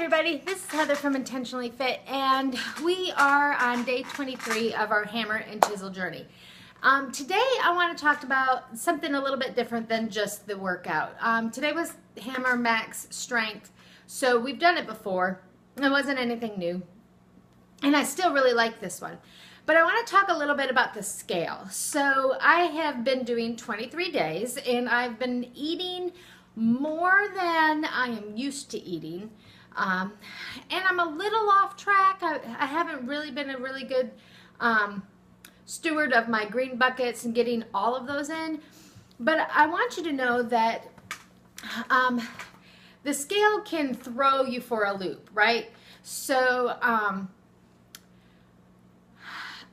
Everybody, this is Heather from Intentionally Fit, and we are on day 23 of our hammer and chisel journey. Today I want to talk about something a little bit different than just the workout. Today was hammer max strength, so we've done it before. It wasn't anything new, and I still really like this one. But I want to talk a little bit about the scale. So I have been doing 23 days, and I've been eating more than I am used to eating. And I'm a little off track. I haven't really been a really good steward of my green buckets and getting all of those in. But I want you to know that the scale can throw you for a loop, right? So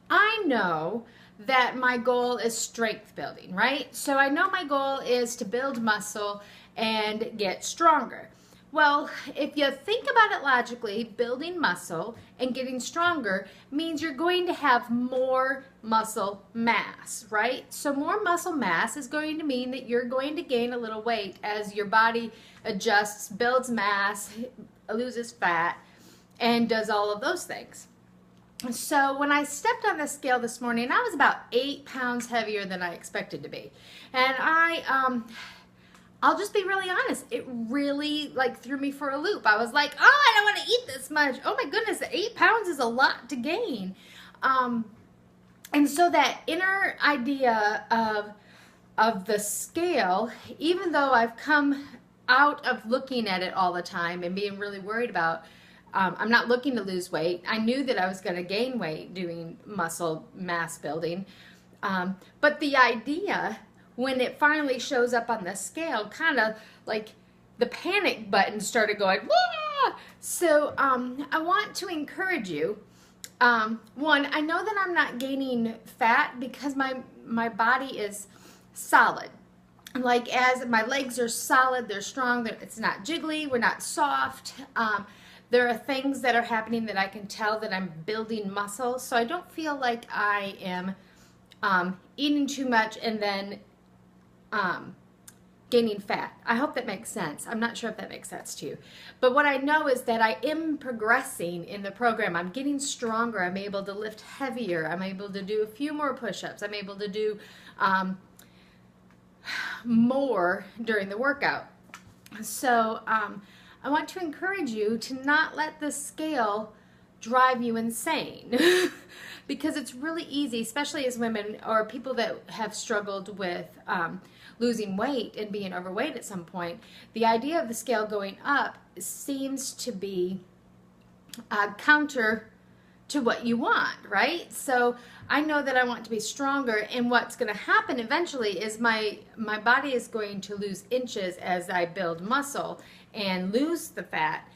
I know that my goal is strength building, right? So I know my goal is to build muscle and get stronger. Well, if you think about it logically, building muscle and getting stronger means you're going to have more muscle mass, right? So more muscle mass is going to mean that you're going to gain a little weight as your body adjusts, builds mass, loses fat, and does all of those things. So when I stepped on the scale this morning, I was about 8 pounds heavier than I expected to be. And I'll just be really honest, it really threw me for a loop. I was like, oh, I don't want to eat this much. Oh my goodness, 8 pounds is a lot to gain. And so that inner idea of the scale, even though I've come out of looking at it all the time and being really worried about, I'm not looking to lose weight. I knew that I was going to gain weight doing muscle mass building. But the idea, when it finally shows up on the scale, kind of like the panic button started going, wah! So I want to encourage you. One, I know that I'm not gaining fat because my body is solid. Like, as my legs are solid, they're strong, it's not jiggly, we're not soft. There are things that are happening that I can tell that I'm building muscle, so I don't feel like I am eating too much and then gaining fat. I hope that makes sense. I'm not sure if that makes sense to you. But what I know is that I am progressing in the program. I'm getting stronger. I'm able to lift heavier. I'm able to do a few more push-ups. I'm able to do more during the workout. So I want to encourage you to not let the scale drive you insane because it's really easy, especially as women or people that have struggled with losing weight and being overweight at some point. The idea of the scale going up seems to be counter to what you want, right? So I know that I want to be stronger, and what's going to happen eventually is my body is going to lose inches as I build muscle and lose the fat.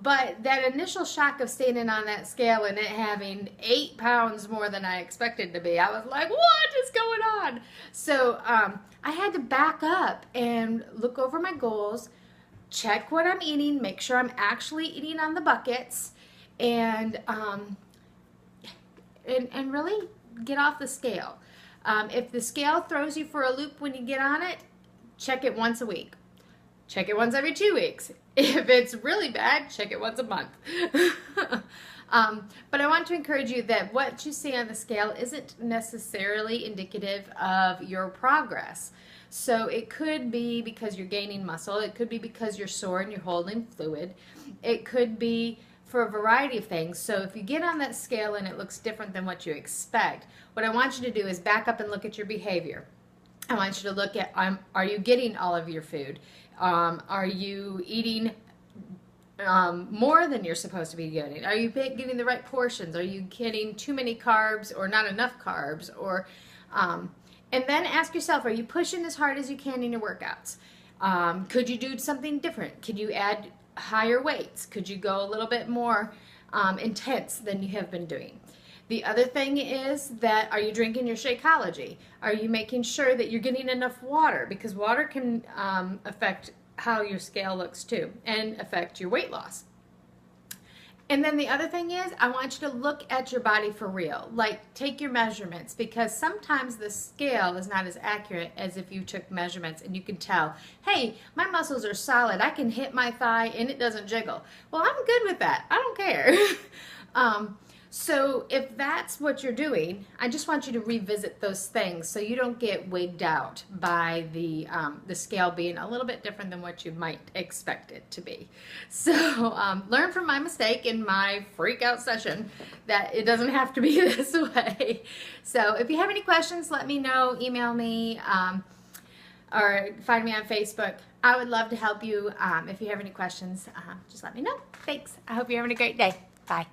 But that initial shock of standing on that scale and it having 8 pounds more than I expected to be, I was like, what is going on? So I had to back up and look over my goals, check what I'm eating, make sure I'm actually eating on the buckets, and really get off the scale. If the scale throws you for a loop when you get on it, check it once a week. Check it once every 2 weeks. If it's really bad, check it once a month. But I want to encourage you that what you see on the scale isn't necessarily indicative of your progress. So it could be because you're gaining muscle. It could be because you're sore and you're holding fluid. It could be for a variety of things. So if you get on that scale and it looks different than what you expect, what I want you to do is back up and look at your behavior. I want you to look at, are you getting all of your food? Are you eating more than you're supposed to be getting? Are you getting the right portions? Are you getting too many carbs or not enough carbs? Or, and then ask yourself, are you pushing as hard as you can in your workouts? Could you do something different? Could you add higher weights? Could you go a little bit more intense than you have been doing? The other thing is that, are you drinking your Shakeology? Are you making sure that you're getting enough water? Because water can affect how your scale looks too and affect your weight loss. And then the other thing is, I want you to look at your body for real. Like, take your measurements, because sometimes the scale is not as accurate as if you took measurements and you can tell, hey, my muscles are solid. I can hit my thigh and it doesn't jiggle. Well, I'm good with that. I don't care. So if that's what you're doing, I just want you to revisit those things so you don't get wigged out by the scale being a little bit different than what you might expect it to be. So learn from my mistake in my freak out session that it doesn't have to be this way. So if you have any questions, let me know, email me, or find me on Facebook. I would love to help you. If you have any questions, just let me know. Thanks. I hope you're having a great day. Bye.